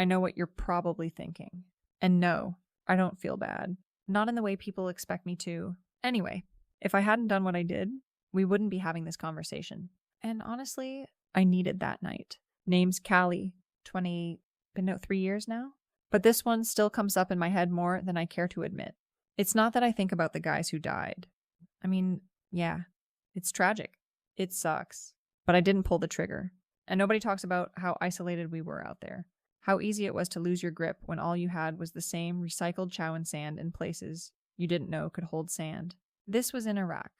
I know what you're probably thinking. And no, I don't feel bad. Not in the way people expect me to. Anyway, if I hadn't done what I did, we wouldn't be having this conversation. And honestly, I needed that night. Name's Callie. Been out 3 years now? But this one still comes up in my head more than I care to admit. It's not that I think about the guys who died. I mean, yeah, it's tragic. It sucks. But I didn't pull the trigger. And nobody talks about how isolated we were out there. How easy it was to lose your grip when all you had was the same recycled chow and sand in places you didn't know could hold sand. This was in Iraq,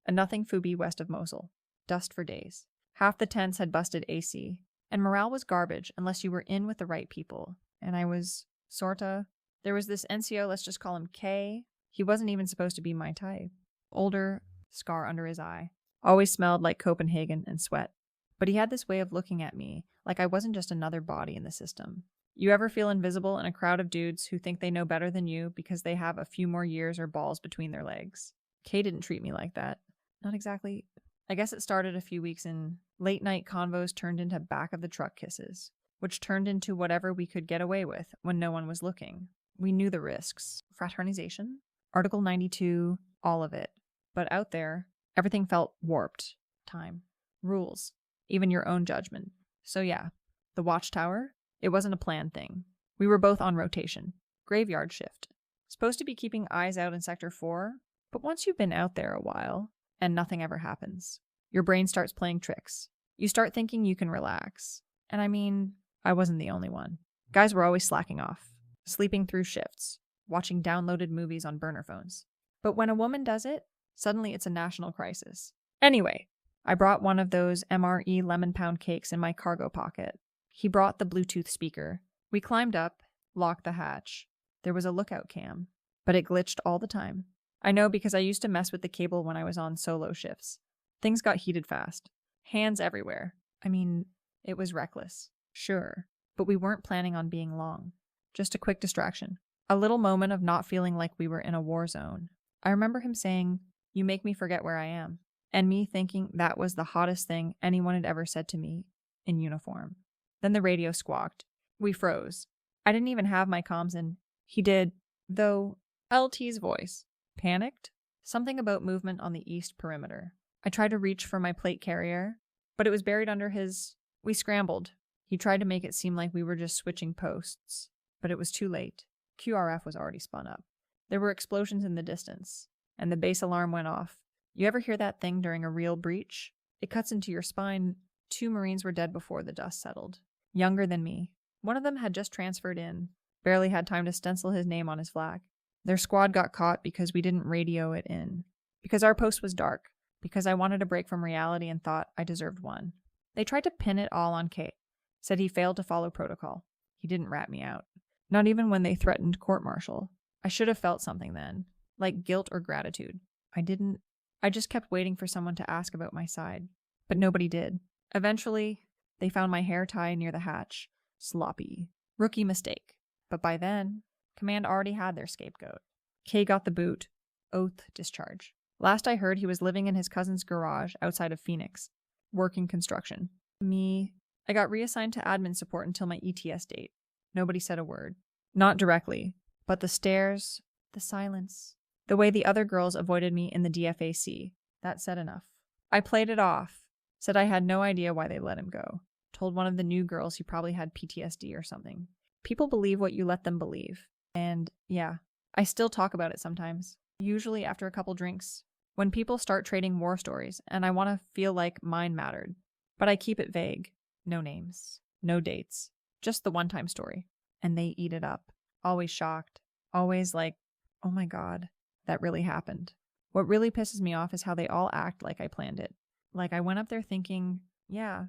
a nothing Fubi west of Mosul. Dust for days. Half the tents had busted AC, and morale was garbage unless you were in with the right people. And I was, sorta. There was this NCO, let's just call him K. He wasn't even supposed to be my type. Older, scar under his eye. Always smelled like Copenhagen and sweat. But he had this way of looking at me, like I wasn't just another body in the system. You ever feel invisible in a crowd of dudes who think they know better than you because they have a few more years or balls between their legs? Kay didn't treat me like that. Not exactly. I guess it started a few weeks in. Late night convos turned into back of the truck kisses, which turned into whatever we could get away with when no one was looking. We knew the risks. Fraternization? Article 92, all of it. But out there, everything felt warped. Time. Rules. Even your own judgment. So yeah, the Watchtower, it wasn't a planned thing. We were both on rotation. Graveyard shift. Supposed to be keeping eyes out in Sector 4, but once you've been out there a while, and nothing ever happens, your brain starts playing tricks. You start thinking you can relax. And I mean, I wasn't the only one. Guys were always slacking off, sleeping through shifts, watching downloaded movies on burner phones. But when a woman does it, suddenly it's a national crisis. Anyway, I brought one of those MRE lemon pound cakes in my cargo pocket. He brought the Bluetooth speaker. We climbed up, locked the hatch. There was a lookout cam, but it glitched all the time. I know because I used to mess with the cable when I was on solo shifts. Things got heated fast. Hands everywhere. I mean, it was reckless. Sure, but we weren't planning on being long. Just a quick distraction. A little moment of not feeling like we were in a war zone. I remember him saying, "You make me forget where I am." And me thinking that was the hottest thing anyone had ever said to me in uniform. Then the radio squawked. We froze. I didn't even have my comms in. He did, though. LT's voice. Panicked? Something about movement on the east perimeter. I tried to reach for my plate carrier, but it was buried under his... We scrambled. He tried to make it seem like we were just switching posts, but it was too late. QRF was already spun up. There were explosions in the distance, and the base alarm went off. You ever hear that thing during a real breach? It cuts into your spine. 2 Marines were dead before the dust settled. Younger than me. One of them had just transferred in. Barely had time to stencil his name on his flag. Their squad got caught because we didn't radio it in. Because our post was dark. Because I wanted a break from reality and thought I deserved one. They tried to pin it all on Kate. Said he failed to follow protocol. He didn't rat me out. Not even when they threatened court-martial. I should have felt something then. Like guilt or gratitude. I didn't. I just kept waiting for someone to ask about my side. But nobody did. Eventually, they found my hair tie near the hatch. Sloppy. Rookie mistake. But by then, command already had their scapegoat. Kay got the boot. Oath discharge. Last I heard, he was living in his cousin's garage outside of Phoenix. Working construction. Me, I got reassigned to admin support until my ETS date. Nobody said a word. Not directly. But the stares, the silence, the way the other girls avoided me in the DFAC, that said enough. I played it off. Said I had no idea why they let him go. Told one of the new girls he probably had PTSD or something. People believe what you let them believe. And yeah, I still talk about it sometimes. Usually after a couple drinks. When people start trading war stories and I want to feel like mine mattered. But I keep it vague. No names. No dates. Just the one-time story. And they eat it up. Always shocked. Always like, oh my god, that really happened. What really pisses me off is how they all act like I planned it. Like I went up there thinking, yeah,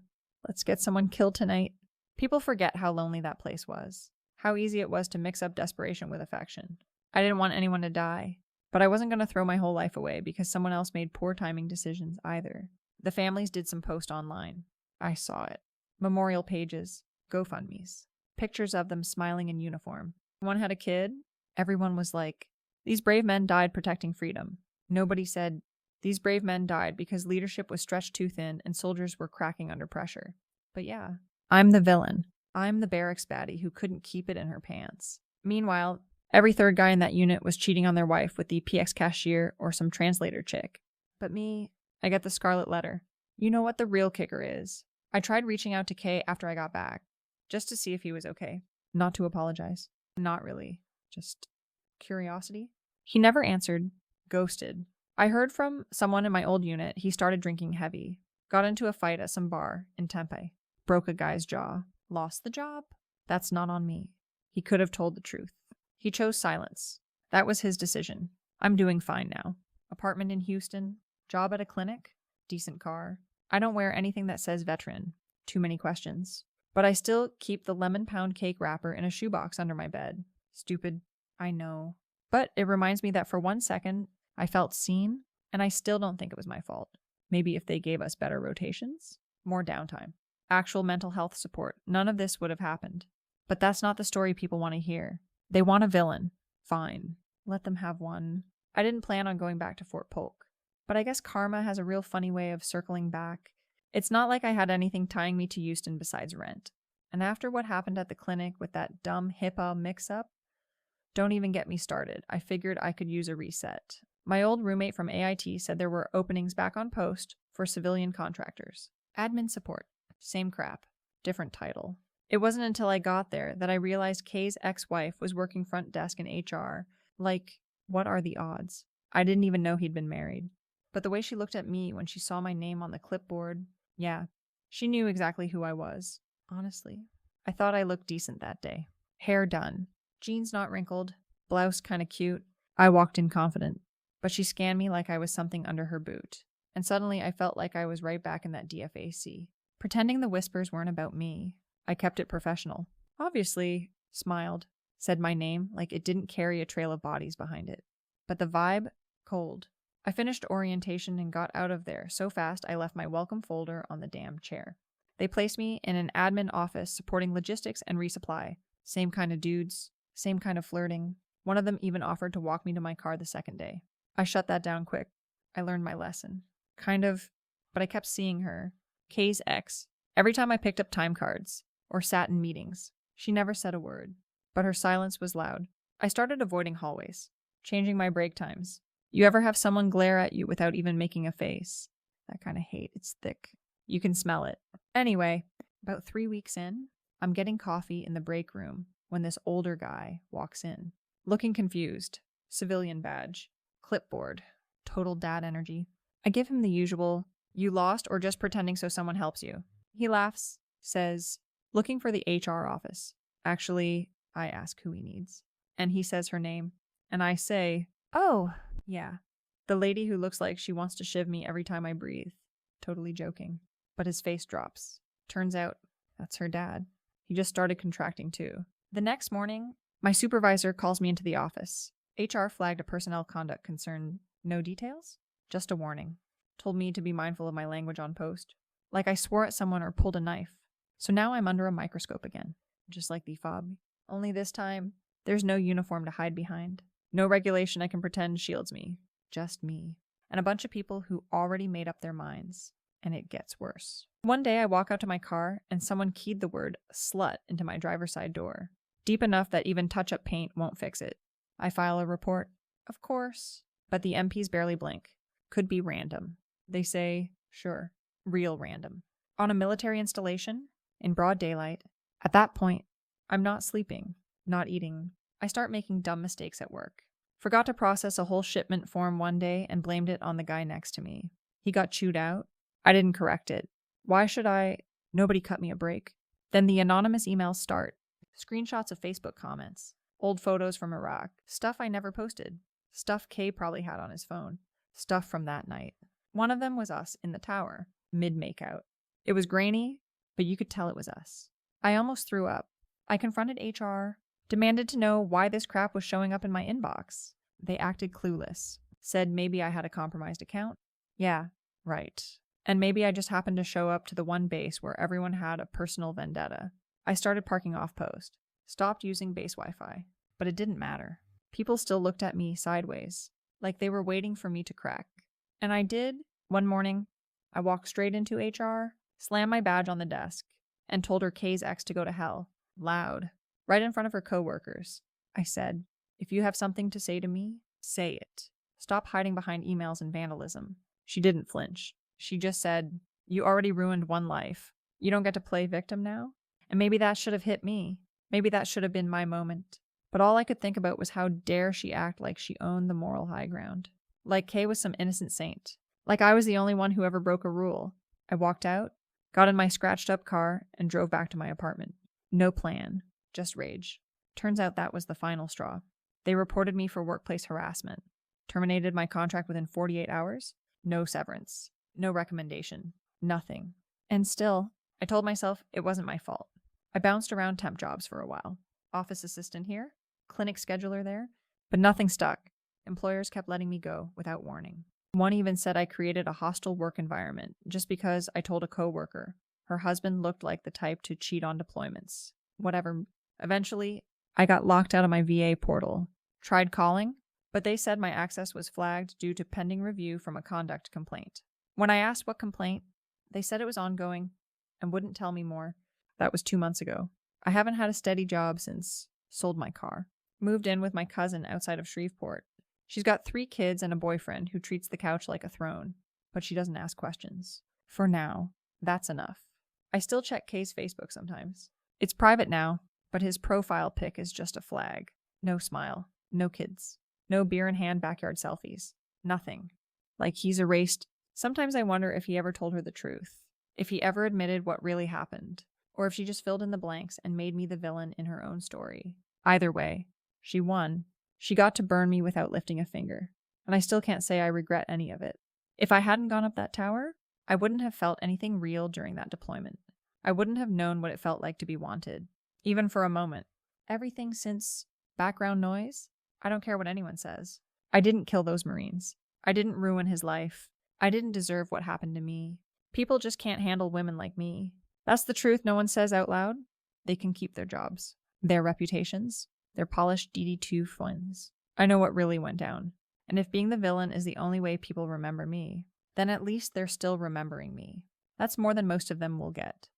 let's get someone killed tonight. People forget how lonely that place was. How easy it was to mix up desperation with affection. I didn't want anyone to die. But I wasn't going to throw my whole life away because someone else made poor timing decisions either. The families did some post online. I saw it. Memorial pages. GoFundMes. Pictures of them smiling in uniform. One had a kid. Everyone was like, these brave men died protecting freedom. Nobody said, these brave men died because leadership was stretched too thin and soldiers were cracking under pressure. But yeah, I'm the villain. I'm the barracks baddie who couldn't keep it in her pants. Meanwhile, every third guy in that unit was cheating on their wife with the PX cashier or some translator chick. But me, I get the scarlet letter. You know what the real kicker is? I tried reaching out to Kay after I got back, just to see if he was okay. Not to apologize. Not really. Just curiosity. He never answered. Ghosted. I heard from someone in my old unit he started drinking heavy. Got into a fight at some bar in Tempe. Broke a guy's jaw. Lost the job? That's not on me. He could have told the truth. He chose silence. That was his decision. I'm doing fine now. Apartment in Houston. Job at a clinic. Decent car. I don't wear anything that says veteran. Too many questions. But I still keep the lemon pound cake wrapper in a shoebox under my bed. Stupid. I know. But it reminds me that for 1 second, I felt seen, and I still don't think it was my fault. Maybe if they gave us better rotations, more downtime, actual mental health support, none of this would have happened. But that's not the story people want to hear. They want a villain. Fine. Let them have one. I didn't plan on going back to Fort Polk. But I guess karma has a real funny way of circling back. It's not like I had anything tying me to Houston besides rent. And after what happened at the clinic with that dumb HIPAA mix-up, don't even get me started. I figured I could use a reset. My old roommate from AIT said there were openings back on post for civilian contractors. Admin support. Same crap. Different title. It wasn't until I got there that I realized Kay's ex-wife was working front desk in HR. Like, what are the odds? I didn't even know he'd been married. But the way she looked at me when she saw my name on the clipboard, yeah, she knew exactly who I was. Honestly, I thought I looked decent that day. Hair done. Jeans not wrinkled. Blouse kinda cute. I walked in confident. But she scanned me like I was something under her boot. And suddenly I felt like I was right back in that DFAC. Pretending the whispers weren't about me. I kept it professional. Obviously, smiled, said my name like it didn't carry a trail of bodies behind it. But the vibe, cold. I finished orientation and got out of there so fast I left my welcome folder on the damn chair. They placed me in an admin office supporting logistics and resupply. Same kind of dudes, same kind of flirting. One of them even offered to walk me to my car the second day. I shut that down quick. I learned my lesson. Kind of, but I kept seeing her. Kay's ex. Every time I picked up time cards or sat in meetings, she never said a word, but her silence was loud. I started avoiding hallways, changing my break times. You ever have someone glare at you without even making a face? That kind of hate, it's thick. You can smell it. Anyway, about 3 weeks in, I'm getting coffee in the break room when this older guy walks in, looking confused. Civilian badge. Clipboard. Total dad energy. I give him the usual, you lost or just pretending so someone helps you. He laughs, says, looking for the HR office. Actually, I ask who he needs. And he says her name. And I say, oh, yeah. The lady who looks like she wants to shiv me every time I breathe. Totally joking. But his face drops. Turns out, that's her dad. He just started contracting too. The next morning, my supervisor calls me into the office. HR flagged a personnel conduct concern. No details? Just a warning. Told me to be mindful of my language on post. Like I swore at someone or pulled a knife. So now I'm under a microscope again. Just like the fob. Only this time, there's no uniform to hide behind. No regulation I can pretend shields me. Just me. And a bunch of people who already made up their minds. And it gets worse. One day I walk out to my car and someone keyed the word slut into my driver's side door. Deep enough that even touch-up paint won't fix it. I file a report. Of course. But the MPs barely blink. Could be random. They say, sure, real random. On a military installation, in broad daylight. At that point, I'm not sleeping, not eating. I start making dumb mistakes at work. Forgot to process a whole shipment form one day and blamed it on the guy next to me. He got chewed out. I didn't correct it. Why should I? Nobody cut me a break. Then the anonymous emails start. Screenshots of Facebook comments. Old photos from Iraq. Stuff I never posted. Stuff Kay probably had on his phone. Stuff from that night. One of them was us in the tower, mid-makeout. It was grainy, but you could tell it was us. I almost threw up. I confronted HR, demanded to know why this crap was showing up in my inbox. They acted clueless. Said maybe I had a compromised account. Yeah, right. And maybe I just happened to show up to the one base where everyone had a personal vendetta. I started parking off post. Stopped using base Wi-Fi. But it didn't matter. People still looked at me sideways, like they were waiting for me to crack. And I did. One morning, I walked straight into HR, slammed my badge on the desk, and told her Kay's ex to go to hell. Loud. Right in front of her coworkers. I said, "If you have something to say to me, say it. Stop hiding behind emails and vandalism." She didn't flinch. She just said, "You already ruined one life. You don't get to play victim now?" And maybe that should have hit me. Maybe that should have been my moment. But all I could think about was how dare she act like she owned the moral high ground. Like Kay was some innocent saint. Like I was the only one who ever broke a rule. I walked out, got in my scratched up car, and drove back to my apartment. No plan, just rage. Turns out that was the final straw. They reported me for workplace harassment. Terminated my contract within 48 hours. No severance. No recommendation. Nothing. And still, I told myself it wasn't my fault. I bounced around temp jobs for a while. Office assistant here, clinic scheduler there, but nothing stuck. Employers kept letting me go without warning. One even said I created a hostile work environment just because I told a coworker her husband looked like the type to cheat on deployments. Whatever. Eventually, I got locked out of my VA portal. Tried calling, but they said my access was flagged due to pending review from a conduct complaint. When I asked what complaint, they said it was ongoing and wouldn't tell me more. That was 2 months ago. I haven't had a steady job since sold my car. Moved in with my cousin outside of Shreveport. She's got 3 kids and a boyfriend who treats the couch like a throne, but she doesn't ask questions. For now, that's enough. I still check Kay's Facebook sometimes. It's private now, but his profile pic is just a flag. No smile, no kids, no beer in hand backyard selfies. Nothing. Like he's erased. Sometimes I wonder if he ever told her the truth, if he ever admitted what really happened, or if she just filled in the blanks and made me the villain in her own story. Either way, she won. She got to burn me without lifting a finger, and I still can't say I regret any of it. If I hadn't gone up that tower, I wouldn't have felt anything real during that deployment. I wouldn't have known what it felt like to be wanted, even for a moment. Everything since background noise, I don't care what anyone says. I didn't kill those Marines. I didn't ruin his life. I didn't deserve what happened to me. People just can't handle women like me. That's the truth no one says out loud. They can keep their jobs, their reputations, their polished DD2 twins. I know what really went down. And if being the villain is the only way people remember me, then at least they're still remembering me. That's more than most of them will get.